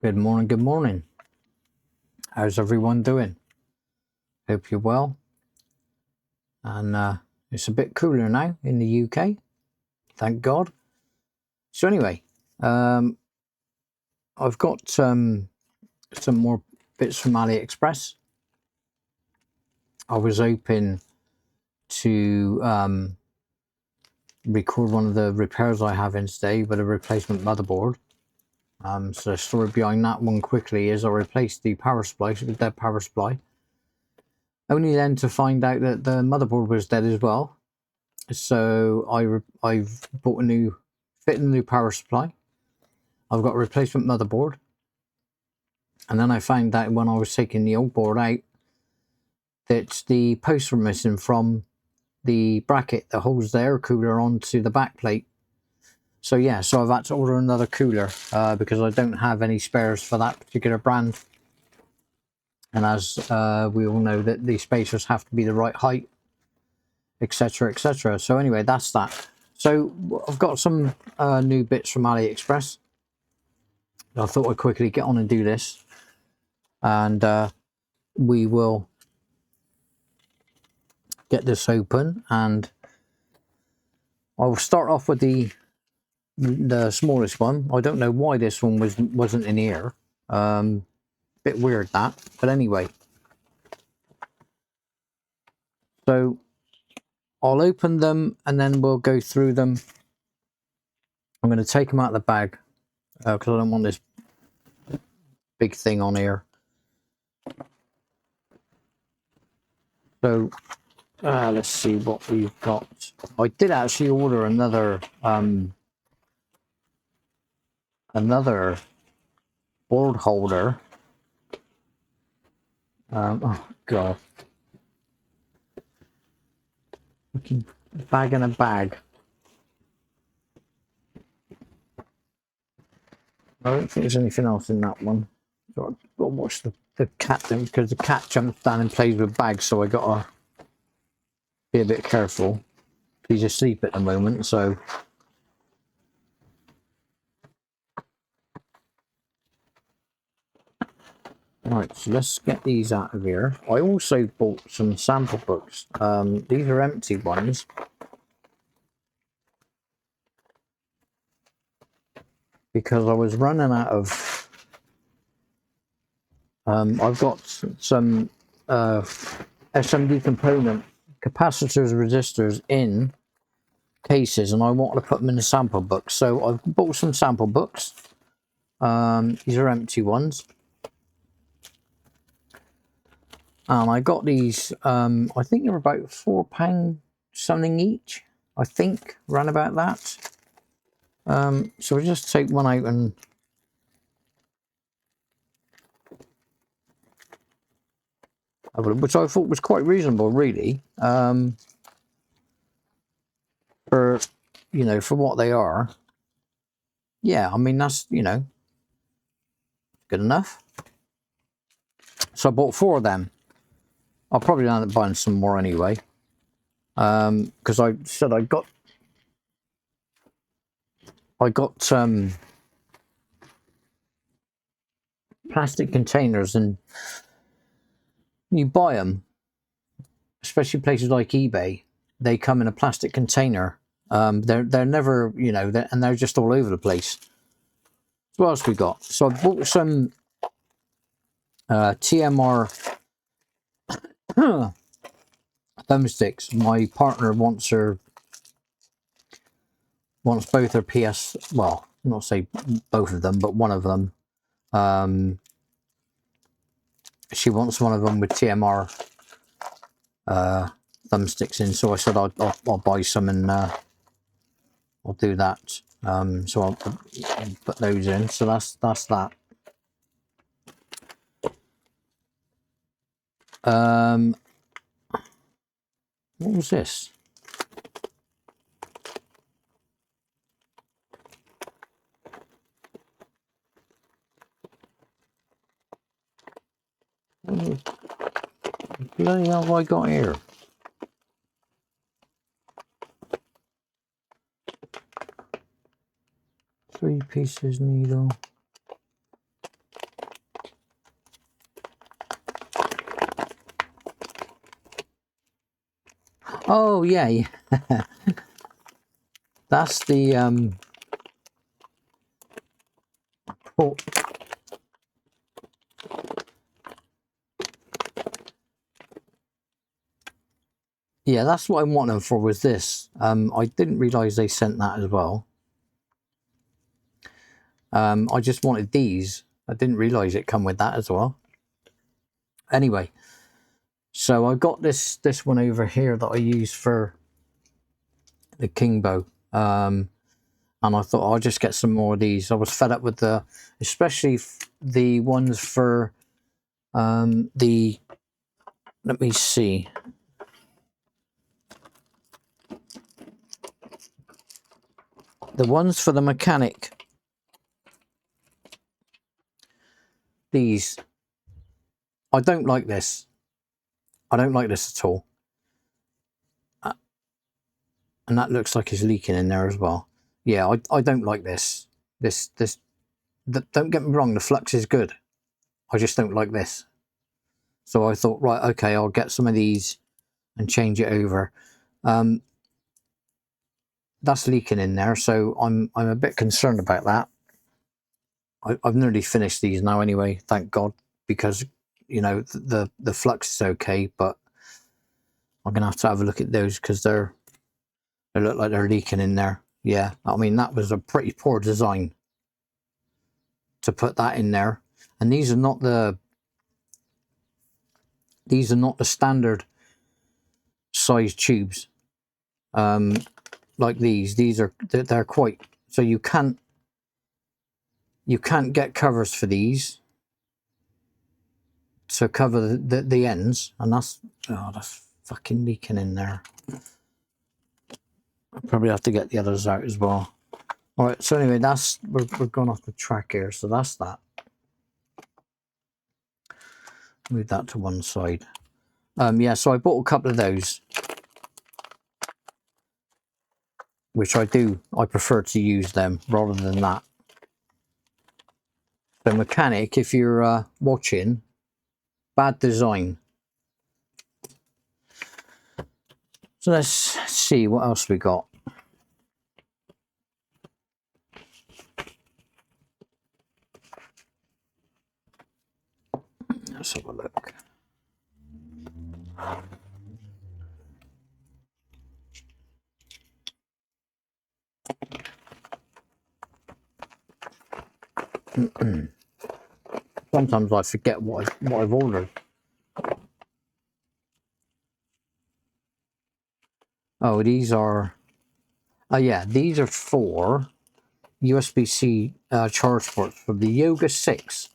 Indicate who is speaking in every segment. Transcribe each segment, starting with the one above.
Speaker 1: Good morning, good morning. How's everyone doing? Hope you're well. And it's a bit cooler now in the UK, thank God. So anyway, I've got some more bits from AliExpress. I was hoping to record one of the repairs I have in today with a replacement motherboard. So the story behind that one quickly is I replaced the power supply with a dead power supply, only then to find out that the motherboard was dead as well. So I've bought fitted a new power supply. I've got a replacement motherboard, and then I found out when I was taking the old board out that the posts were missing from the bracket that holds the air cooler onto the back plate. So yeah, so I've had to order another cooler because I don't have any spares for that particular brand. And as we all know, that the spacers have to be the right height, etc, etc. So anyway, that's that. So I've got some new bits from AliExpress. I thought I'd quickly get on and do this, and we will get this open, and I'll start off with the smallest one. I don't know why this one wasn't in here. Bit weird that, but anyway. So I'll open them and then we'll go through them. I'm going to take them out of the bag because I don't want this big thing on here. So let's see what we've got. I did actually order another board holder. Oh god, bag in a bag. I don't think there's anything else in that one. So I've got to watch the cat then, because the cat jumps down and plays with bags, so I got to be a bit careful. He's asleep at the moment, so right, so let's get these out of here. I also bought some sample books. These are empty ones because I was running out of I've got some SMD component capacitors, resistors in cases, and I want to put them in the sample books. So I've bought some sample books. These are empty ones. And I got these, I think they're about £4 something each. I think, around about that. So we'll just take one out and which I thought was quite reasonable, really, for, you know, for what they are. Yeah, I mean, that's, you know, good enough. So I bought 4 of them. I'll probably end up buying some more anyway, because I said I got plastic containers, and you buy them, especially places like eBay, they come in a plastic container. They're never, you know, and they're just all over the place. So what else we got? So I bought some TMR thumbsticks. My partner wants both her PS, well, not say both of them, but one of them. She wants one of them with TMR thumbsticks in, so I said I'll buy some, and I'll do that. So I'll put those in. So that's that. What was this? What bloody hell have I got here? Three pieces needle. Oh yeah, yeah. That's the port. Yeah, that's what I'm wanting for, was this. I didn't realise they sent that as well. I just wanted these. I didn't realise it come with that as well. Anyway, so I got this one over here that I use for the king bow. And I thought I'll just get some more of these. I was fed up with especially the ones for let me see. The ones for the mechanic. These. I don't like this. I don't like this at all. And that looks like it's leaking in there as well. Yeah, I don't like this. Don't get me wrong, the flux is good. I just don't like this. So I thought, right, okay, I'll get some of these and change it over. That's leaking in there, so I'm a bit concerned about that. I've nearly finished these now anyway, thank God, because you know the flux is okay, but I'm gonna have to have a look at those because they look like they're leaking in there. Yeah, I mean that was a pretty poor design to put that in there, and these are not the standard size tubes. Like these are they're quite, so you can't get covers for these to cover the ends, and that's fucking leaking in there. I'll probably have to get the others out as well. All right, so anyway, that's we're going off the track here, so that's that. Move that to one side. Yeah, so I bought a couple of those, which I prefer to use them rather than that. So mechanic, if you're watching, bad design. So let's see what else we got. Let's have a look. Sometimes I forget what I've ordered. Oh, these are. Oh yeah, these are 4 USB-C charge ports for the Yoga 6.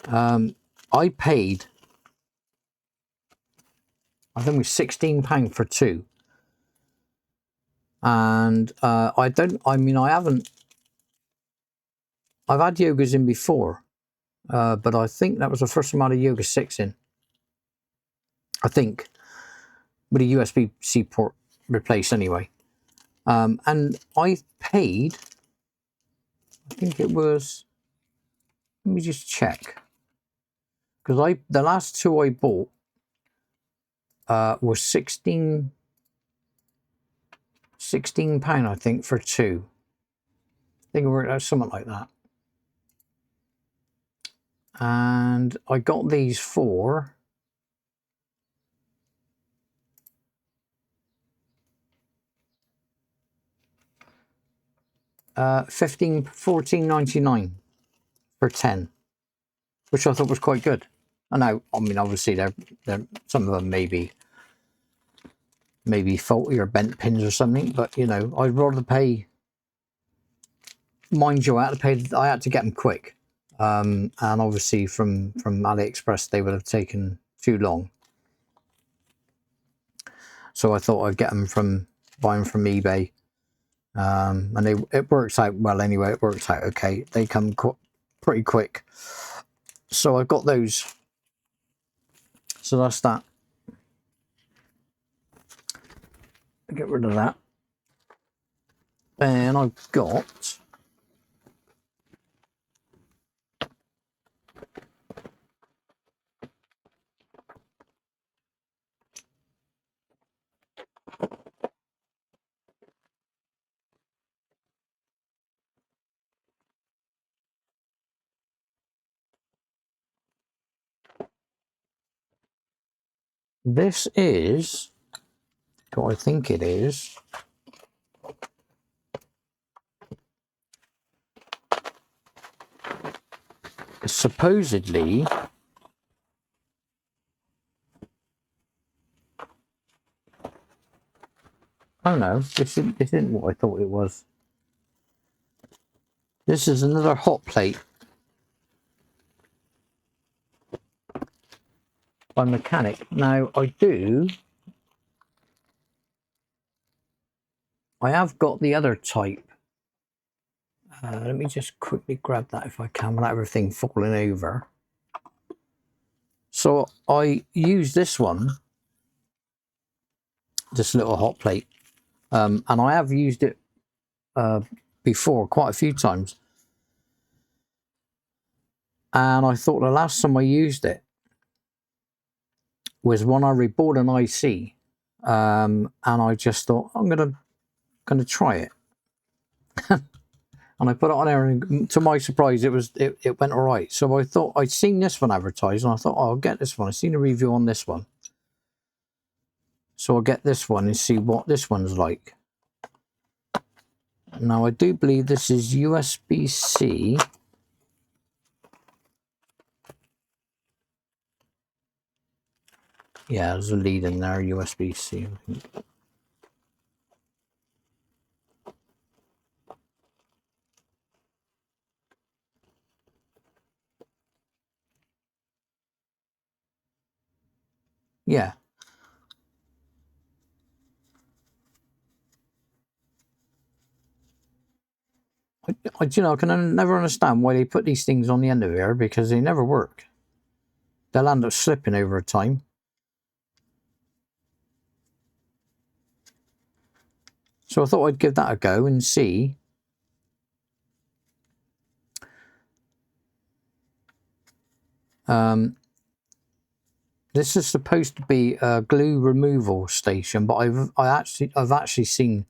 Speaker 1: I paid, I think it was £16 for 2, and I've had Yogas in before, but I think that was the first time I had a Yoga 6 in. I think with a USB-C port replaced anyway. And I paid, I think it was, let me just check, because the last 2 I bought was £16, I think, for 2. I think it worked out something like that. And I got these for $14.99 for 10, which I thought was quite good. I know, I mean, obviously they're some of them maybe faulty or bent pins or something, but you know, I'd rather pay. Mind you, I had to get them quick, and obviously from AliExpress they would have taken too long. So I thought I'd get them buy them from eBay, and it works out well anyway. It works out okay. They come pretty quick. So I got those. So that's that. Get rid of that. And I've got This is what I think it is. Supposedly, oh no, this isn't what I thought it was. This is another hot plate by Mechanic. Now I have got the other type. Let me just quickly grab that if I can without everything falling over. So I use this one, this little hot plate, and I have used it before quite a few times. And I thought the last time I used it was when I rebored an IC, and I just thought I'm gonna try it. And I put it on there, and to my surprise, it went all right. So I thought I'd seen this one advertised, and I thought, oh, I'll get this one. I've seen a review on this one, so I'll get this one and see what this one's like. Now I do believe this is USB-C. Yeah, there's a lead in there, USB-C. I think. Yeah. You know, I can never understand why they put these things on the end of here, because they never work. They'll end up slipping over time. So I thought I'd give that a go and see. This is supposed to be a glue removal station, but I've actually seen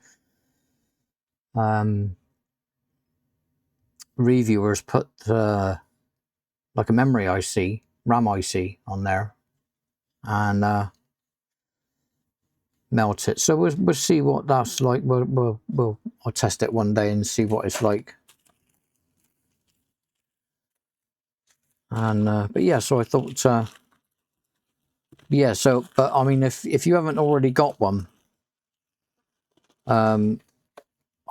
Speaker 1: reviewers put like a memory IC, RAM IC on there, and melt it. So we'll see what that's like. I'll test it one day and see what it's like. And but yeah, so I thought yeah, so but I mean, if you haven't already got one, I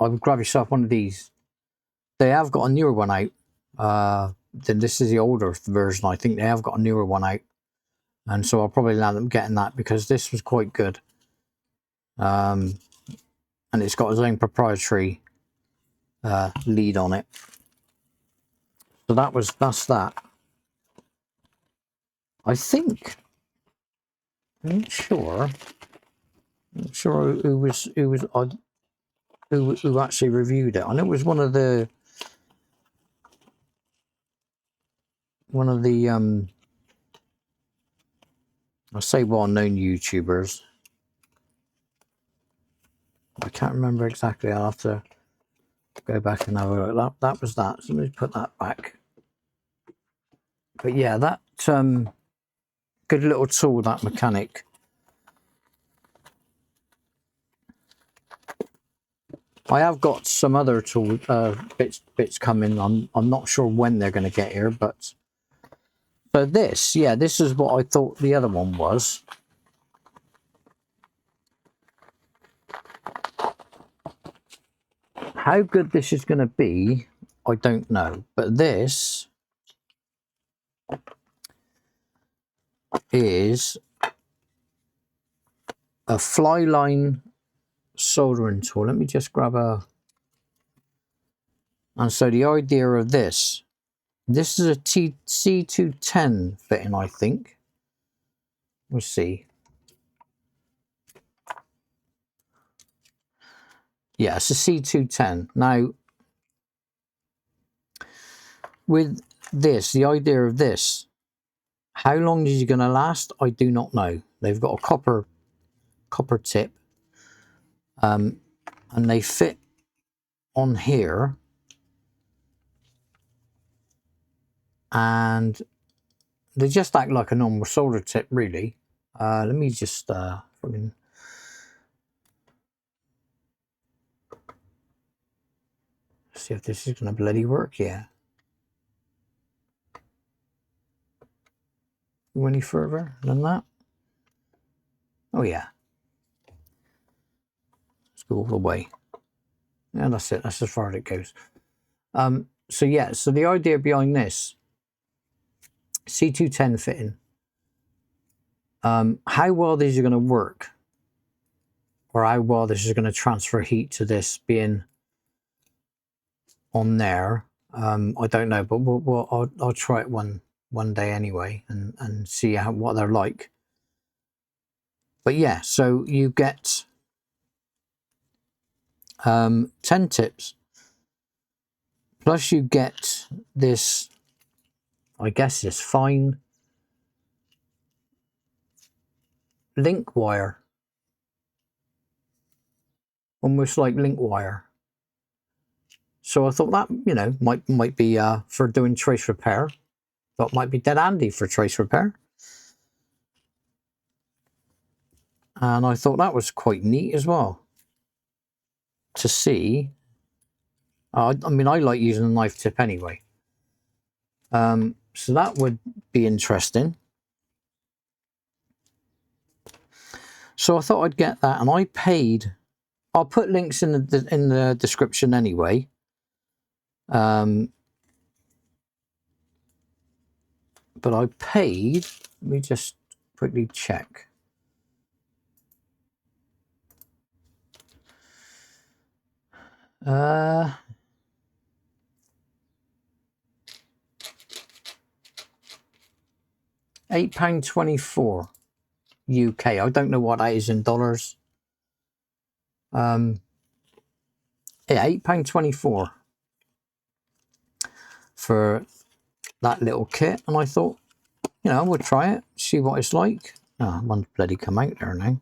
Speaker 1: would grab yourself one of these. They have got a newer one out. Then this is the older version. I think they have got a newer one out, and so I'll probably land up getting that because this was quite good. And it's got its own proprietary lead on it. So that's that. I think I'm not sure who actually reviewed it. I know it was one of the I'll say well-known YouTubers. I can't remember exactly. I'll have to go back and have a look. That was that. So let me put that back. But yeah, that good little tool, that Mechanic. I have got some other tool bits coming. I'm not sure when they're going to get here, but so this is what I thought the other one was. How good this is going to be, I don't know, but this is a fly line soldering tool. Let me just grab a. And so the idea of this is a C210 fitting, I think. We'll see. Yeah, it's a C210. Now, with this, the idea of this, how long is it going to last? I do not know. They've got a copper tip, and they fit on here, and they just act like a normal solder tip, really. Let me just fucking see if this is gonna bloody work. Yeah. Go any further than that? Oh yeah. Let's go all the way. And that's it. That's as far as it goes. So yeah. So the idea behind this C210 fitting, how well these are going to work, or how well this is going to transfer heat to this being on there, I don't know. But I'll try it one day anyway, and see what they're like. But yeah, so you get 10 tips, plus you get this, I guess, this fine link wire, almost like link wire. So I thought that, you know, might be for doing trace repair. Thought might be dead handy for trace repair. And I thought that was quite neat as well to see. I mean, I like using a knife tip anyway. So that would be interesting. So I thought I'd get that, and I paid. I'll put links in the description anyway. But I paid. Let me just quickly check. £8.24 UK. I don't know what that is in dollars. Yeah, £8.24 for that little kit, and I thought, you know, we'll try it, see what it's like. Oh, one's bloody come out there now.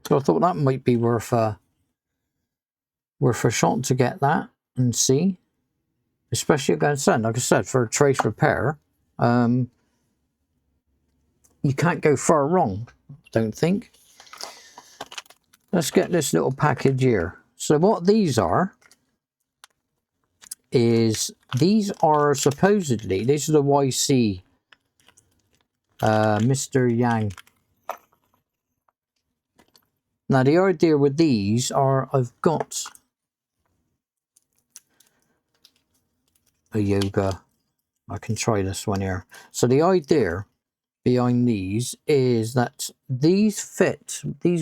Speaker 1: So I thought that might be worth a shot to get that and see, especially again, like I said, for trace repair. You can't go far wrong, I don't think. Let's get this little package here. So what these are is, these are supposedly, these are the YC Mr. Yang. Now the idea with these are, I've got a yoga. I can try this one here. So the idea behind these is that these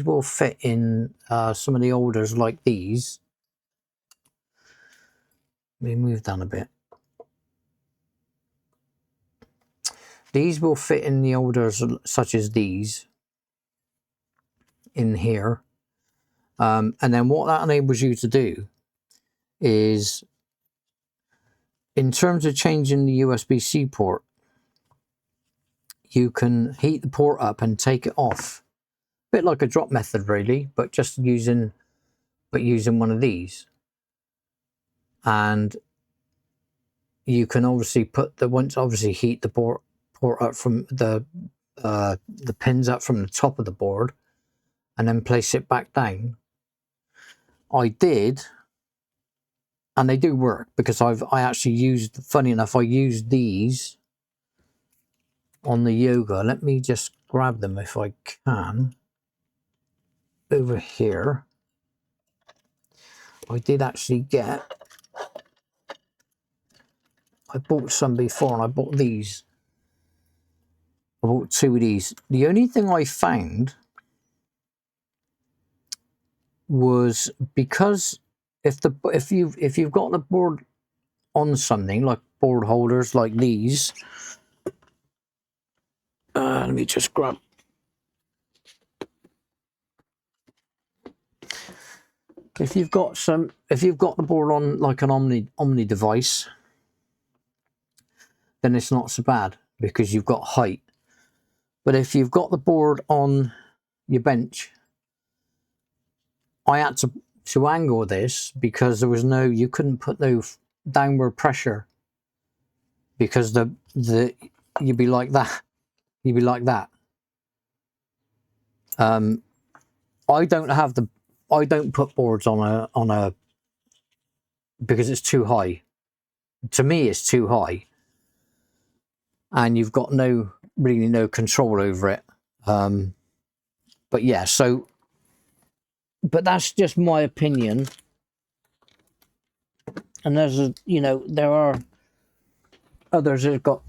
Speaker 1: will fit in some of the holders like these. Let me move down a bit. These will fit in the holders such as these in here. And then what that enables you to do is, in terms of changing the USB-C port, you can heat the port up and take it off. A bit like a drop method really, but just using one of these. And you can obviously obviously heat the port up from the pins up from the top of the board, and then place it back down. I did, and they do work, because I actually used, funny enough, I used these on the yoga. Let me just grab them if I can. Over here, I did actually get, I bought some before, and I bought these. I bought 2 of these. The only thing I found was, because if you've got the board on something like board holders like these, let me just grab. If you've got the board on like an Omni device, then it's not so bad because you've got height. But if you've got the board on your bench, I had to angle this because there was you couldn't put no downward pressure because you'd be like that. You'd be like that. I don't put boards on a because it's too high. To me, it's too high, and you've got really no control over it. But yeah, but that's just my opinion. And there are others that have got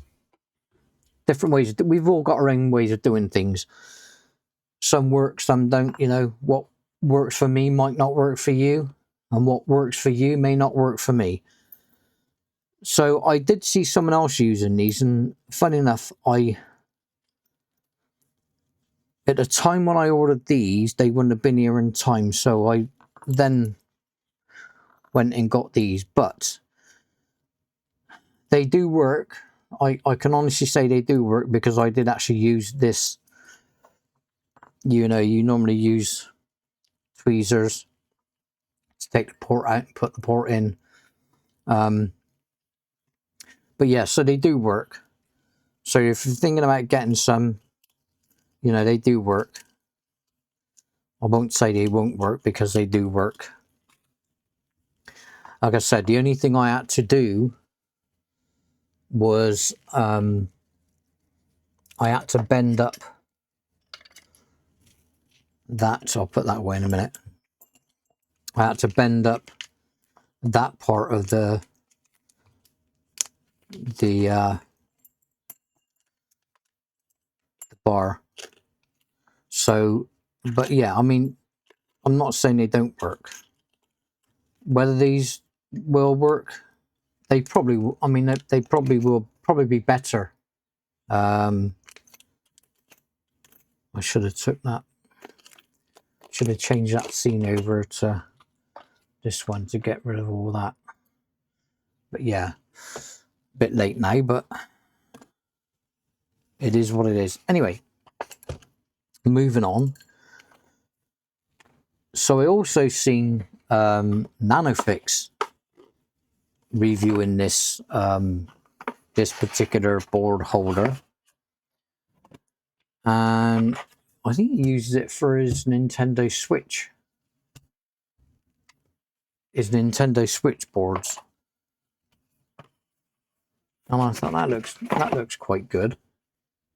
Speaker 1: different ways. We've all got our own ways of doing things. Some work, some don't. What works for me might not work for you, and what works for you may not work for me. So I did see someone else using these, and funny enough, at the time when I ordered these, they wouldn't have been here in time, so I then went and got these. But they do work. I can honestly say they do work, because I did actually use this. You normally use tweezers to take the port out and put the port in. But yeah, so they do work. So if you're thinking about getting some, they do work. I won't say they won't work, because they do work. Like I said, the only thing I had to do was I had to bend up that. I'll put that away in a minute. I had to bend up that part of the bar. So, but yeah, I mean, I'm not saying they don't work. Whether these will work, they probably will. I mean, they probably will be better. I should have changed that scene over to this one to get rid of all that. But yeah, a bit late now, but it is what it is. Anyway, moving on. So I also seen Nanofix reviewing this particular board holder, and I think he uses it for his Nintendo Switch. His Nintendo Switch boards. And I thought that looks quite good.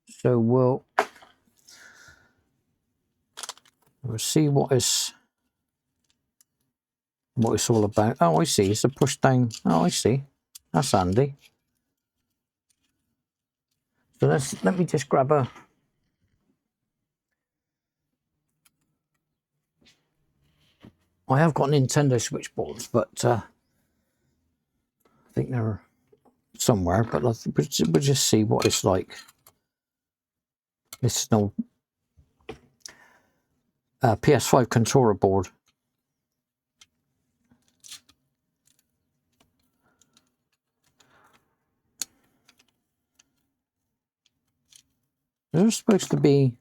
Speaker 1: So we'll see what it's all about. Oh, I see. It's a push down. Oh, I see. That's handy. So let me just grab a. I have got Nintendo Switch boards, but I think they're somewhere. But we'll just see what it's like. This is no PS5 controller board. They're supposed to be.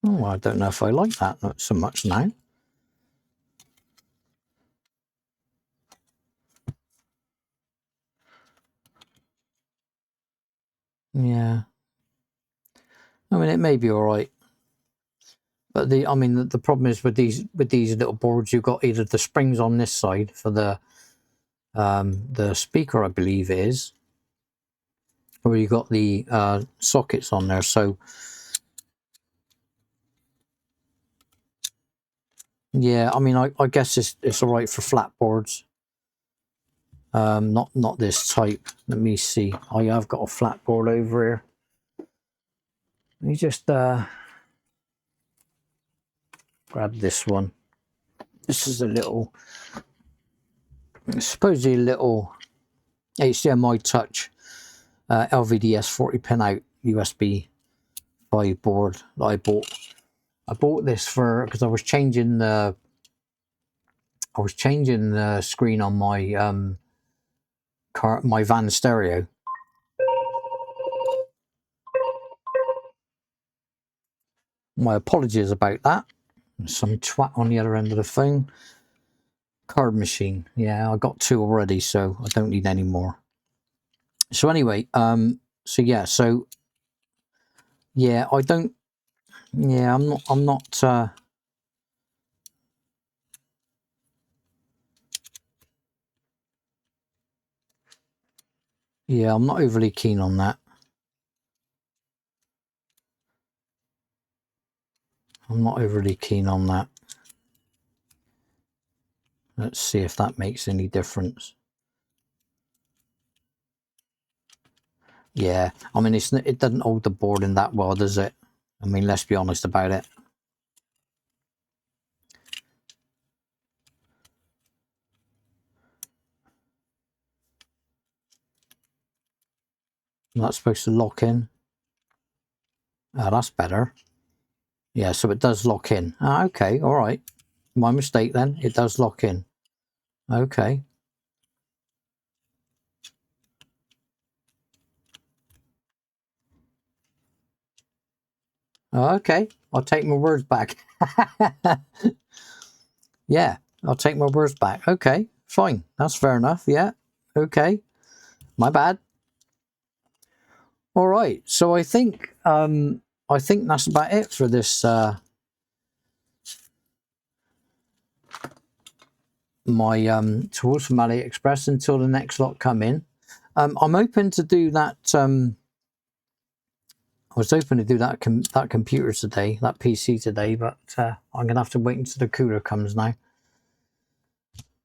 Speaker 1: Oh, I don't know if I like that not so much now. Yeah. I mean, it may be all right, but the problem is with these little boards, you've got either the springs on this side for the speaker, I believe it is, or you got the sockets on there. So yeah, I mean, I guess it's all right for flat boards. Not this type. Let me see. I have got a flat board over here. Let me just grab this one. This is a little, supposedly a little HDMI touch LVDS 40 pin out USB 5 board that I bought. I bought this because I was changing the screen on my my van stereo. My apologies about that. Some twat on the other end of the phone. Card machine. Yeah, I got 2 already, so I don't need any more. So anyway, so yeah, yeah, I don't, yeah, I'm not, yeah, I'm not overly keen on that. I'm not overly keen on that. Let's see if that makes any difference. Yeah, I mean, it doesn't hold the board in that well, does it? I mean, let's be honest about it. That's supposed to lock in. Oh, that's better. Yeah, so it does lock in. Ah, okay, all right. My mistake then. It does lock in. Okay. Okay, I'll take my words back. Yeah, I'll take my words back. Okay, fine. That's fair enough. Yeah. Okay. My bad. All right. So I think that's about it for this my tools from AliExpress until the next lot come in. I'm hoping to do that. I was hoping to do that computer today, that PC today, but I'm gonna have to wait until the cooler comes now.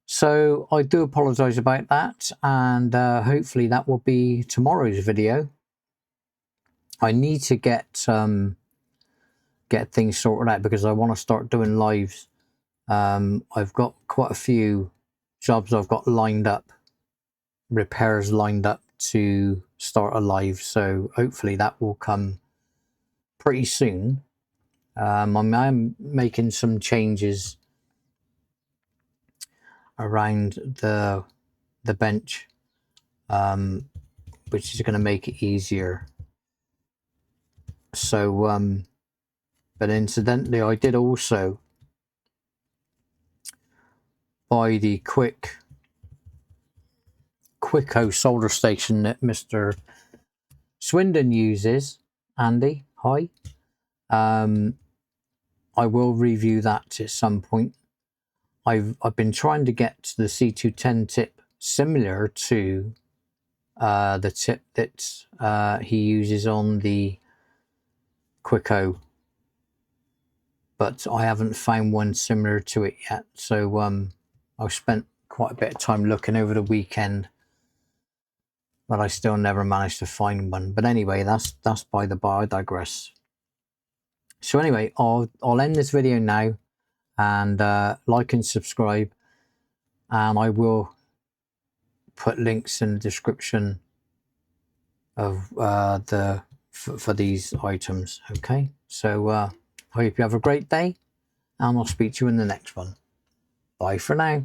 Speaker 1: So I do apologize about that, and hopefully that will be tomorrow's video. I need to get things sorted out because I want to start doing lives. I've got quite a few jobs I've got lined up, repairs lined up to start a live, so hopefully that will come pretty soon. I'm making some changes around the bench, which is going to make it easier. So but incidentally, I did also buy the Quicko solder station that Mr. Swindon uses. Andy, hi. I will review that at some point. I've been trying to get the C210 tip similar to the tip that he uses on the Quicko, but I haven't found one similar to it yet. So I've spent quite a bit of time looking over the weekend, but I still never managed to find one. But anyway, that's by the by. I digress. So anyway, I'll end this video now, and like and subscribe, and I will put links in the description of for these items. Okay, so hope you have a great day, and I'll speak to you in the next one. Bye for now.